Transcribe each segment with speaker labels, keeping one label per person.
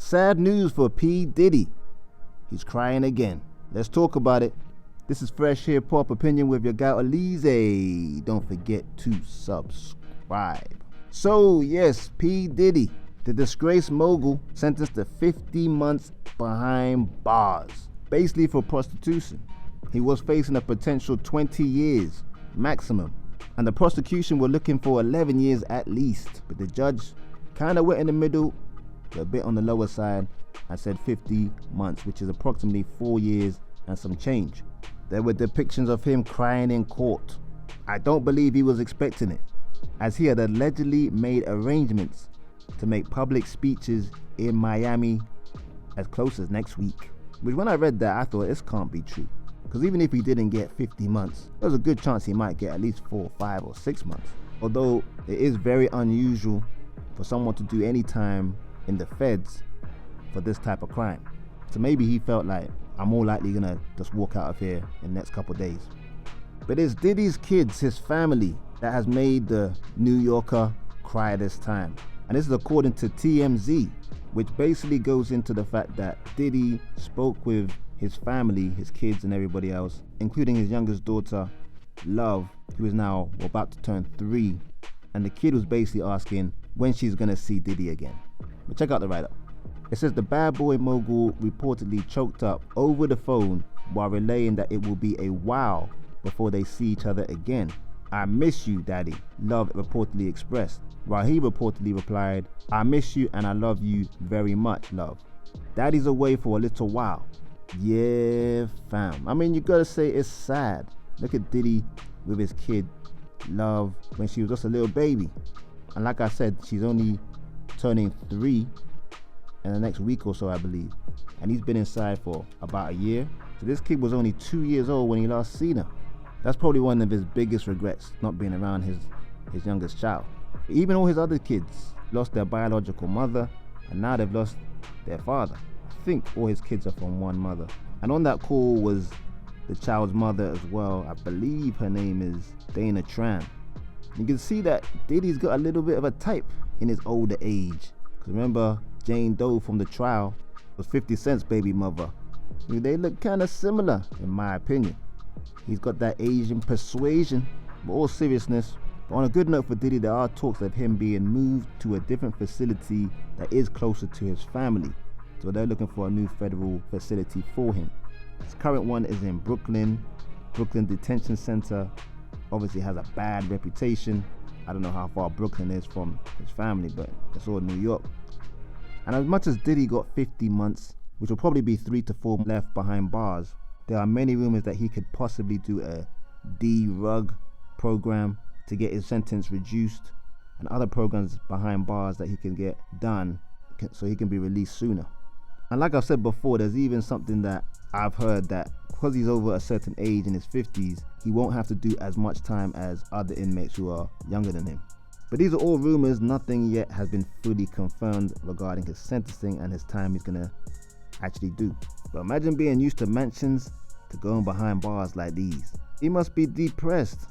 Speaker 1: Sad news for P. Diddy. He's crying again. Let's talk about it. This is Fresh Hip-Hop Opinion with your guy Oleezeh. Don't forget to subscribe. So yes, P. Diddy, the disgraced mogul, sentenced to 50 months behind bars, basically for prostitution. He was facing a potential 20 years maximum, and the prosecution were looking for 11 years at least, but the judge kind of went in the middle, a bit on the lower side, and said 50 months, which is approximately 4 years and some change. There were depictions of him crying in court. I don't believe he was expecting it, as he had allegedly made arrangements to make public speeches in Miami as close as next week. Which when I read that, I thought this can't be true. Because even if he didn't get 50 months, there's a good chance he might get at least 4, 5, or 6 months. Although it is very unusual for someone to do any time in the feds for this type of crime. So maybe he felt like, I'm more likely gonna just walk out of here in the next couple of days. But it's Diddy's kids, his family, that has made the New Yorker cry this time. And this is according to TMZ, which basically goes into the fact that Diddy spoke with his family, his kids and everybody else, including his youngest daughter, Love, who is now about to turn 3. And the kid was basically asking when she's gonna see Diddy again. But check out the write-up. It says the bad boy mogul reportedly choked up over the phone while relaying that it will be a while before they see each other again. I miss you, Daddy, Love reportedly expressed, while he reportedly replied, I miss you and I love you very much, Love. Daddy's away for a little while. Yeah, fam. I mean, you gotta say it's sad. Look at Diddy with his kid, Love, when she was just a little baby. And like I said, she's only turning 3 in the next week or so, I believe. And he's been inside for about a year. So this kid was only 2 years old when he last seen her. That's probably one of his biggest regrets, not being around his youngest child. Even all his other kids lost their biological mother, and now they've lost their father. I think all his kids are from one mother. And on that call was the child's mother as well. I believe her name is Dana Tran. You can see that Diddy's got a little bit of a type in his older age. Because remember, Jane Doe from the trial was 50 Cent's baby mother. They look kind of similar, in my opinion. He's got that Asian persuasion, but all seriousness. But on a good note for Diddy, there are talks of him being moved to a different facility that is closer to his family. So they're looking for a new federal facility for him. His current one is in Brooklyn Detention Center. Obviously has a bad reputation. I don't know how far Brooklyn is from his family, but it's all New York. And as much as Diddy got 50 months, which will probably be 3 to 4 left behind bars, there are many rumors that he could possibly do a D-Rug program to get his sentence reduced, and other programs behind bars that he can get done so he can be released sooner. And like I've said before, there's even something that I've heard that because he's over a certain age in his 50s, he won't have to do as much time as other inmates who are younger than him. But these are all rumors. Nothing yet has been fully confirmed regarding his sentencing and his time he's gonna actually do. But imagine being used to mansions to going behind bars like these. He must be depressed.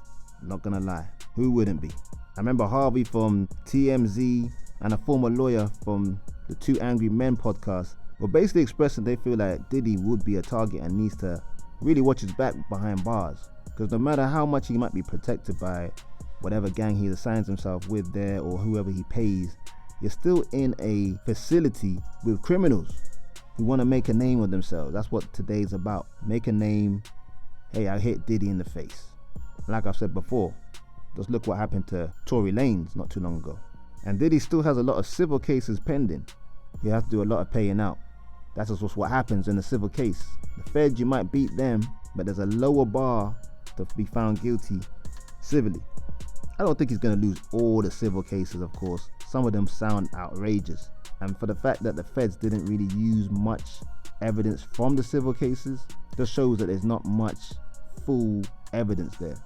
Speaker 1: I'm not gonna lie, who wouldn't be? I remember Harvey from TMZ and a former lawyer from the Two Angry Men podcast were basically expressing they feel like Diddy would be a target and needs to really watch his back behind bars. Because no matter how much he might be protected by whatever gang he assigns himself with there or whoever he pays, you're still in a facility with criminals who want to make a name of themselves. That's what today's about. Make a name. Hey, I hit Diddy in the face. Like I've said before, just look what happened to Tory Lanez not too long ago. And Diddy still has a lot of civil cases pending. You have to do a lot of paying out. That's just what happens in a civil case. The feds, you might beat them, but there's a lower bar to be found guilty civilly. I don't think he's going to lose all the civil cases, of course. Some of them sound outrageous. And for the fact that the feds didn't really use much evidence from the civil cases, just shows that there's not much full evidence there.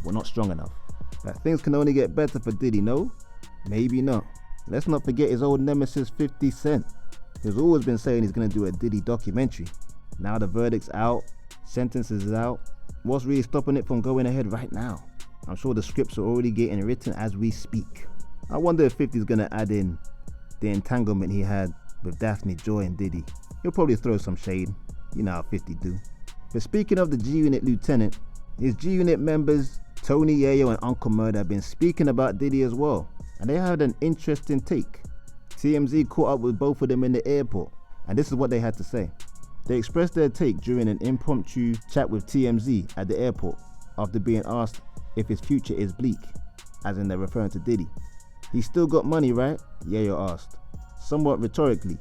Speaker 1: Well, not strong enough. But things can only get better for Diddy, no? Maybe not. Let's not forget his old nemesis 50 Cent. He's always been saying he's going to do a Diddy documentary. Now the verdict's out, sentences is out. What's really stopping it from going ahead right now? I'm sure the scripts are already getting written as we speak. I wonder if 50's going to add in the entanglement he had with Daphne Joy and Diddy. He'll probably throw some shade, you know how 50 do. But speaking of the G-Unit lieutenant, his G-Unit members Tony, Yayo and Uncle Murda have been speaking about Diddy as well, and they had an interesting take. TMZ caught up with both of them in the airport, and this is what they had to say. They expressed their take during an impromptu chat with TMZ at the airport after being asked if his future is bleak, as in they're referring to Diddy. "He's still got money, right?" Yayo asked, somewhat rhetorically,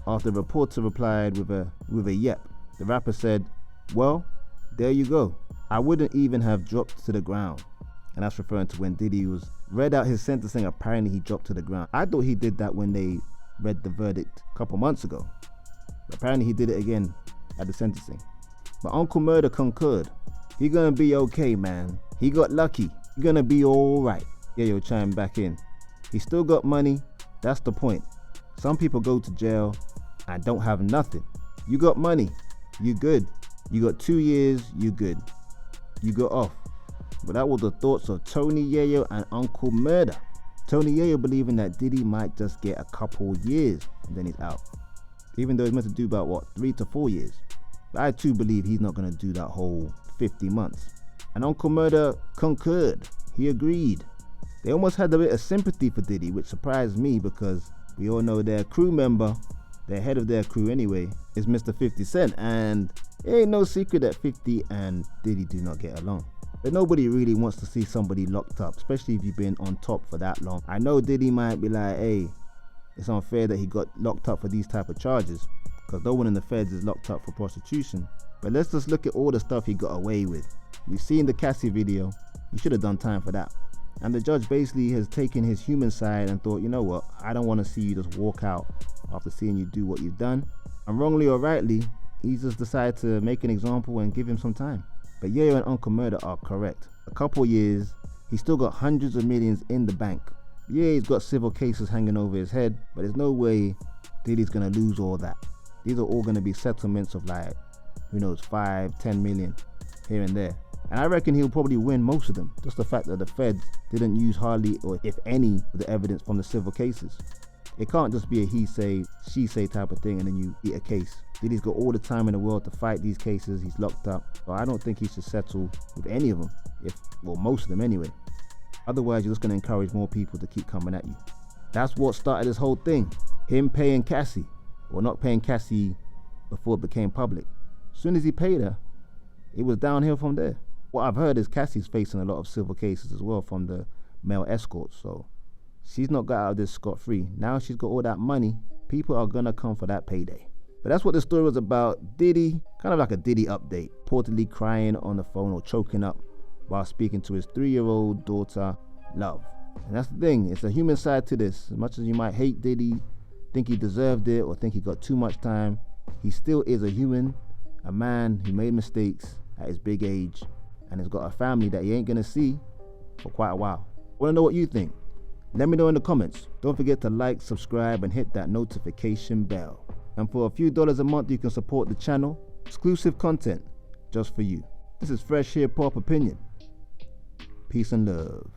Speaker 1: after the reporter replied with a yep. The rapper said, "Well, there you go. I wouldn't even have dropped to the ground." And that's referring to when Diddy was read out his sentencing. Apparently he dropped to the ground. I thought he did that when they read the verdict a couple months ago. But apparently he did it again at the sentencing. But Uncle Murda concurred. "He gonna be okay, man. He got lucky. He gonna be alright." Yayo chimed back in. "He still got money. That's the point. Some people go to jail and don't have nothing. You got money. You good. You got 2 years. You good. You got off." But that was the thoughts of Tony, Yayo and Uncle Murda. Tony Yayo believing that Diddy might just get a couple years and then he's out. Even though he's meant to do about 3 to 4 years. But I too believe he's not going to do that whole 50 months. And Uncle Murda concurred. He agreed. They almost had a bit of sympathy for Diddy, which surprised me because we all know their crew member, their head of their crew anyway, is Mr. 50 Cent. And it ain't no secret that 50 and Diddy do not get along. But nobody really wants to see somebody locked up, especially if you've been on top for that long. I know Diddy might be like, hey, it's unfair that he got locked up for these type of charges, because no one in the feds is locked up for prostitution. But let's just look at all the stuff he got away with. We've seen the Cassie video. He should have done time for that. And the judge basically has taken his human side and thought, you know what, I don't want to see you just walk out after seeing you do what you've done. And wrongly or rightly, he just decided to make an example and give him some time. But Yayo and Uncle Murda are correct. A couple years, he's still got hundreds of millions in the bank. Yeah, he's got civil cases hanging over his head, but there's no way Diddy's gonna lose all that. These are all gonna be settlements of like, who knows, 5, 10 million here and there. And I reckon he'll probably win most of them. Just the fact that the feds didn't use hardly or if any of the evidence from the civil cases. It can't just be a he say, she say type of thing and then you eat a case. Diddy's got all the time in the world to fight these cases. He's locked up. So I don't think he should settle with any of them. Well, most of them anyway. Otherwise, you're just going to encourage more people to keep coming at you. That's what started this whole thing. Him paying Cassie, or not paying Cassie before it became public. As soon as he paid her, it was downhill from there. What I've heard is Cassie's facing a lot of civil cases as well from the male escorts. So she's not got out of this scot-free. Now she's got all that money. People are going to come for that payday. But that's what the story was about. Diddy, kind of like a Diddy update. Reportedly crying on the phone or choking up while speaking to his 3-year-old daughter, Love. And that's the thing. It's a human side to this. As much as you might hate Diddy, think he deserved it, or think he got too much time, he still is a human, a man who made mistakes at his big age, and has got a family that he ain't going to see for quite a while. Want to know what you think? Let me know in the comments. Don't forget to like, subscribe, and hit that notification bell. And for a few dollars a month, you can support the channel. Exclusive content just for you. This is Fresh Hiphop Opinion. Peace and love.